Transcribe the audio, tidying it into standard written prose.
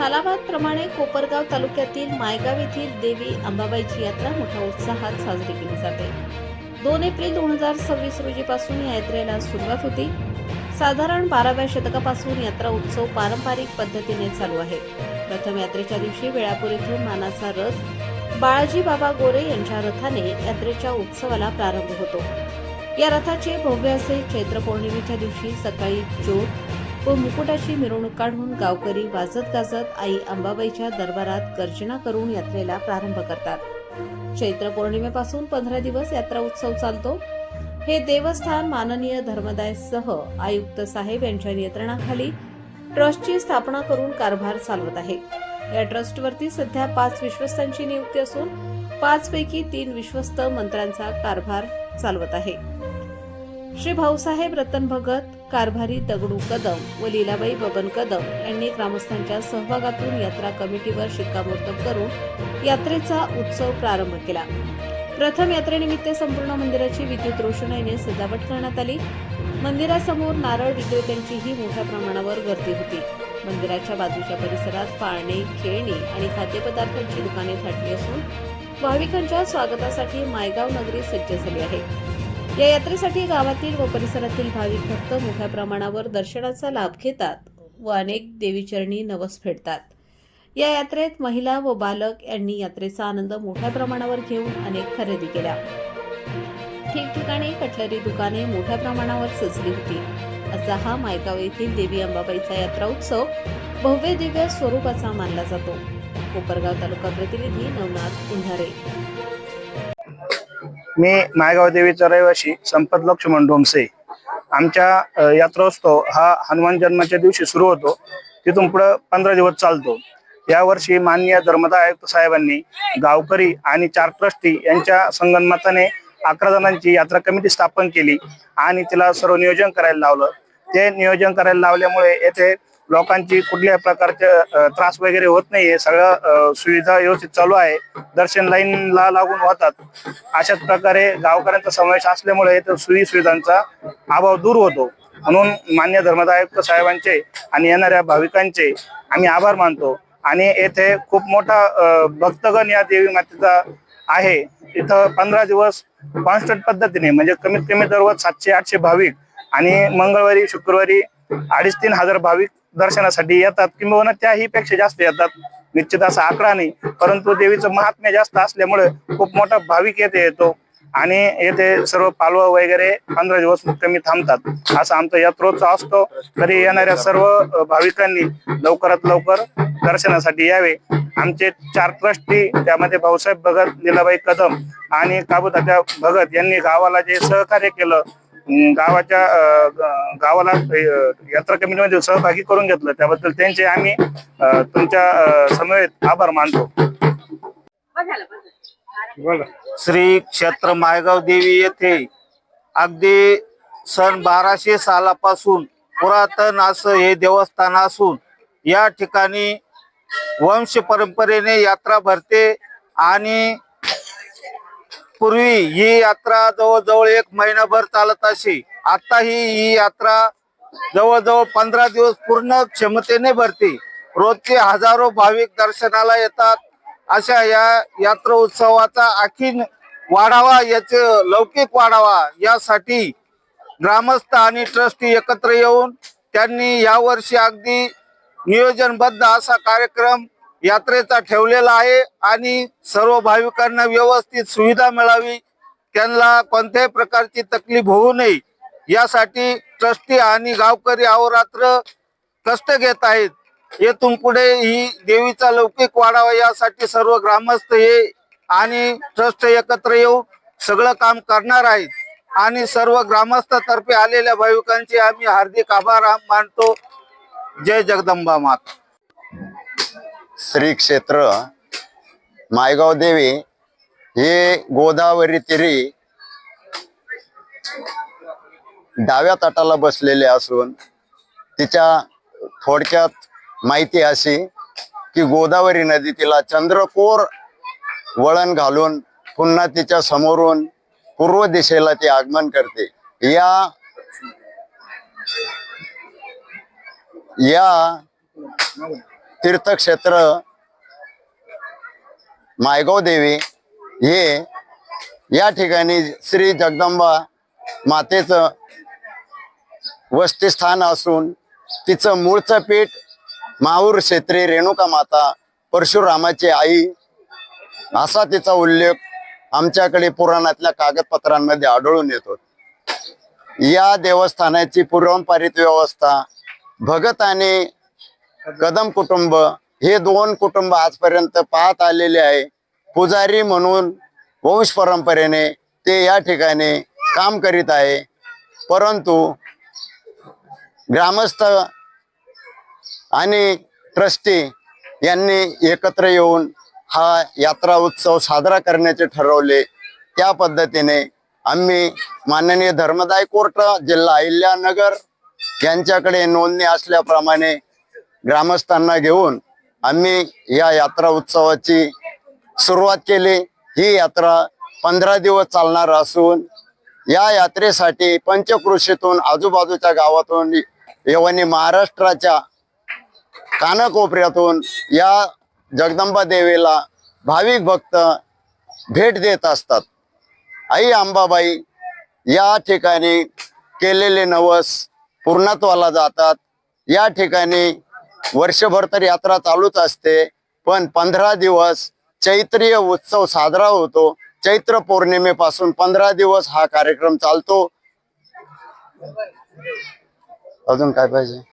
सालाबादप्रमाणे कोपरगाव तालुक्यातील मायगाव येथील देवी अंबाबाईची यात्रा मोठ्या उत्साहात साजरी केली जाते। 2 एप्रिल 2026 रोजीपासून या यात्रेला सुरुवात होती। साधारण 12व्या शतकापासून यात्रा उत्सव पारंपरिक पद्धतीने चालू आहे। प्रथम यात्रेच्या दिवशी वेळापूर येथून मानाचा रथ बाळाजी बाबा गोरे यांच्या रथाने यात्रेच्या उत्सवाला प्रारंभ होतो। या रथाचे भव्य असे चैत्र पौर्णिमेच्या दिवशी सकाळी ज्योत व मुकुटाची मिरवणूक काढून गावकरी वाजत गाजत आई अंबाबाईच्या दरबारात गर्जना करून यात्रेला प्रारंभ करतात। चैत्र पौर्णिमेपासून 15 दिवस यात्रा उत्सव चालतो। हे देवस्थान माननीय धर्मदायसह आयुक्त साहेब यांच्या नियंत्रणाखाली ट्रस्टची स्थापना करून कारभार चालवत आहे। या ट्रस्टवरती सध्या 5 विश्वस्तांची नियुक्ती असून 5 पैकी 3 विश्वस्त मंत्र्यांचा कारभार चालवत आहे। श्री भाऊसाहेब रतन भगत, कारभारी दगडू कदम व लीलाबाई बबन कदम यांनी ग्रामस्थांच्या सहभागातून यात्रा कमिटीवर शिक्कामोर्तब करून यात्रेचा उत्सव प्रारंभ केला। प्रथम यात्रेनिमित्त संपूर्ण मंदिराची विद्युत रोषणाईने सजावट करण्यात आली। मंदिरासमोर नारळ विक्रेत्यांचीही मोठ्या प्रमाणावर गर्दी होती। मंदिराच्या बाजूच्या परिसरात पाळणे, खेळणी आणि खाद्यपदार्थांची दुकाने थाटली असून भाविकांच्या स्वागतासाठी मायगाव नगरी सज्ज झाली आहे। या यात्रेसाठी गावातील व परिसरातील भाविक भक्त मोठ्या प्रमाणावर दर्शनाचा लाभ घेतात व अनेक देवीचरणी नवस फेडतात। या यात्रेत महिला व बालक यांनी यात्रेचा आनंद मोठ्या प्रमाणावर घेऊन अनेक खरेदी केल्या। ठिकठिकाणी कटलरी दुकाने मोठ्या प्रमाणावर सजली होती। असा हा मायगाव येथील देवी अंबाबाईचा यात्रा उत्सव भव्य दिव्य स्वरूपाचा मानला जातो। कोपरगाव तालुका प्रतिनिधी नवनाथ कुंधारे। मी मायगाव देवीचा रहिवासी संपत लक्ष्मण डोमसे। आमच्या यात्रोत्सव हा हनुमान जन्माच्या दिवशी सुरू होतो, तिथून पुढे 15 दिवस चालतो। यावर्षी माननीय धर्मदाय आयुक्त साहेबांनी गावकरी आणि 4 ट्रस्टी यांच्या संगनमताने 11 जणांची यात्रा कमिटी स्थापन केली आणि तिला सर्व नियोजन करायला लावलं। ते नियोजन करायला लावल्यामुळे येथे लोकांची कुठल्याही प्रकारचे त्रास वगैरे होत नाहीये। सगळं सुविधा व्यवस्थित चालू आहे। दर्शन लाईनला लागून होतात। अशाच प्रकारे गावकऱ्यांचा समावेश असल्यामुळे येथे सोयी सुविधांचा अभाव दूर होतो। म्हणून मान्य धर्मदाय आयुक्त साहेबांचे आणि येणाऱ्या भाविकांचे आम्ही आभार मानतो। आणि येथे खूप मोठा भक्तगण या देवी मातेचा आहे। इथं 15 दिवस कॉन्स्टंट पद्धतीने म्हणजे कमीत कमी दररोज 700-800 भाविक आणि मंगळवारी शुक्रवारी 2,500-3,000 हजार भाविक दर्शनासाठी येतात, किंवा त्याही पेक्षा जास्त येतात। निश्चित असा आकडा नाही, परंतु देवीचं महात्म्य जास्त असल्यामुळे खूप मोठा भाविक येतो आणि येथे सर्व पालव वगैरे 15 दिवस मुक्कामी थांबतात। असा आमचा यात्रोत्सव असतो। तरी येणाऱ्या सर्व भाविकांनी लवकरात लवकर दर्शनासाठी यावे। आमचे 4 ट्रस्टी, त्यामध्ये भाऊसाहेब भगत, लीलाबाई कदम आणि काबूतात्या भगत यांनी गावाला जे सहकार्य केलं, गावाला यात्रा कमिटीमध्ये सहभागी करून घेतलं, त्याबद्दल त्यांचे आम्ही तुमच्या समवेत आभार मानतो। श्री क्षेत्र मायगाव देवी येथे अगदी सन 1200 सालापासून पुरातन असं हे देवस्थान असून या ठिकाणी वंश परंपरेने यात्रा भरते आणि पूर्वी ही यात्रा जवळजवळ 1 महिनाभर चालत असे। आता ही यात्रा जवळजवळ 15 दिवस पूर्ण क्षमतेने भरते। रोजचे हजारो भाविक दर्शनाला येतात। अशा या यात्रा उत्सवाचा आणखीन वाढावा, याचे लौकिक वाढावा यासाठी ग्रामस्थ आणि ट्रस्टी एकत्र येऊन त्यांनी यावर्षी अगदी नियोजनबद्ध असा कार्यक्रम यात्रेचा ठेवलेला आहे आणि सर्व भाविकांना व्यवस्थित सुविधा मिळावी, त्यांना कोणत्याही प्रकारची तकलीफ होऊ नये यासाठी ट्रस्टी आणि गावकरी अहोरात्र कष्ट घेत आहेत। येथून पुढे ही देवीचा लौकिक वाढावा यासाठी सर्व ग्रामस्थ हे आणि ट्रस्ट एकत्र येऊन सगळं काम करणार आहेत आणि सर्व ग्रामस्थातर्फे आलेल्या भाविकांचे आम्ही हार्दिक आभार मानतो। जय जगदंबा माता। श्री क्षेत्र मायगाव देवी हे गोदावरी तीरी डाव्या तटाला बसलेले असून तिच्या थोडक्यात माहिती अशी की गोदावरी नदी तिला चंद्रकोर वळण घालून पुन्हा तिच्या समोरून पूर्व दिशेला ती आगमन करते। या तीर्थक्षेत्र मायगाव देवी हे या ठिकाणी श्री जगदंबा मातेचं वसतिस्थान असून तिचं मूळचं पीठ माहूर क्षेत्री रेणुका माता परशुरामाची आई असा तिचा उल्लेख आमच्याकडे पुराणातल्या कागदपत्रांमध्ये आढळून येतो. या देवस्थानाची पारंपरिक व्यवस्था भगत आणि कदम कुटुंब हे दोन कुटुंब आजपर्यंत पाहत आलेले आहे. पुजारी म्हणून वंश परंपरेने ते या ठिकाणी काम करीत आहे. परंतु ग्रामस्थ आणि ट्रस्टी यांनी एकत्र येऊन हा यात्रा उत्सव साजरा करण्याचे ठरवले. त्या पद्धतीने आम्ही माननीय धर्मदाय कोर्ट जिल्हा अहिल्यानगर यांच्याकडे नोंदणी असल्याप्रमाणे ग्रामस्थांना घेऊन आम्ही या यात्रा उत्सवाची सुरुवात केली. ही यात्रा 15 दिवस चालणार असून या यात्रेसाठी पंचक्रोशीतून आजूबाजूच्या गावातून एवणी महाराष्ट्राच्या कानाकोपऱ्यातून या जगदंबा देवीला भाविक भक्त भेट देत असतात. आई अंबाबाई या ठिकाणी केलेले नवस पूर्णत्वाला जातात. या ठिकाणी वर्षभर तर यात्रा चालूच असते, पण 15 दिवस चैत्रीय उत्सव साजरा होतो. चैत्र पौर्णिमेपासून 15 दिवस हा कार्यक्रम चालतो. अजून काय पाहिजे?